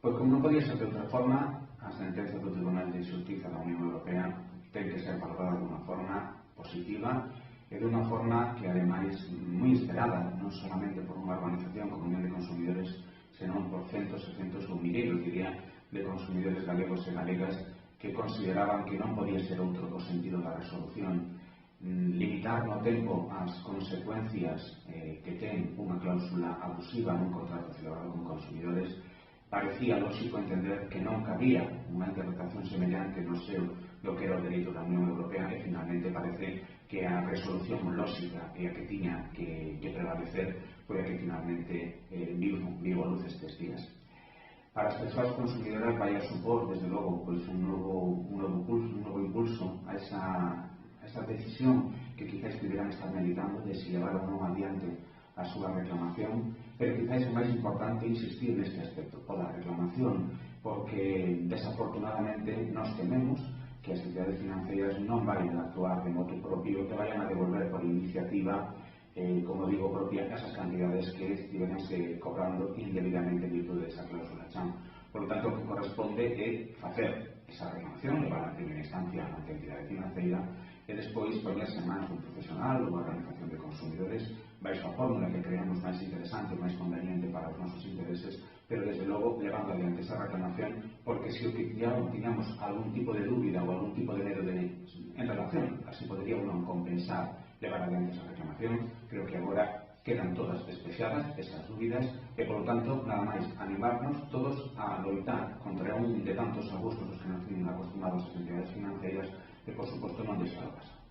Pois como non podía ser de outra forma, a sentencia do Tribunal de Xustiza da Unión Europea ten que ser valorada de unha forma positiva e de unha forma que, ademais, moi esperada, non solamente por unha organización como Unión de Consumidores, senón por centos e centos ou milleiros, diría, de consumidores galegos e galegas que consideraban que non podía ser outro o sentido da resolución. Limitar no tempo as consecuencias que ten unha cláusula abusiva nun contrato celebrado con consumidores, parecía lógico entender que non cabía unha interpretación semellante no seu do que era o dereito da Unión Europea e finalmente parece que a resolución lógica e a que tiña que prevalecer foi a que finalmente vivo a luz estes días. Para as persoas consumidoras vai a supor, desde logo, pois un novo impulso a esa decisión que quizás pudieran estar meditando de si levar ou non adiante a súa reclamación, pero quizás o máis importante insistir neste aspecto, o da reclamación, porque desafortunadamente nos tememos que as entidades financeiras non vayan a actuar de modo propio, que vayan a devolver por iniciativa, como digo, propia, esas cantidades que estiveranse cobrando indebidamente en virtud desa cláusula chan. Por lo tanto, o que corresponde é facer esa reclamación, levar a primeira instancia ante a entidade financeira e despois poñerse en mans dun profesional ou unha organización de consumidores baixo a fórmula que creamos máis interesante, máis conveniente para os nosos intereses, pero desde logo levando adiante esa reclamación, porque se o que tiñamos algún tipo de dúbida ou algún tipo de medo en relación a se podería ou non compensar levar adiante esa reclamación, creo que agora quedan todas despejadas esas dúbidas e, por lo tanto, nada máis animarnos todos a loitar contra un de tantos abusos aos que nos tienen acostumbrados as entidades financeiras e, por suposto, non deixar pasar.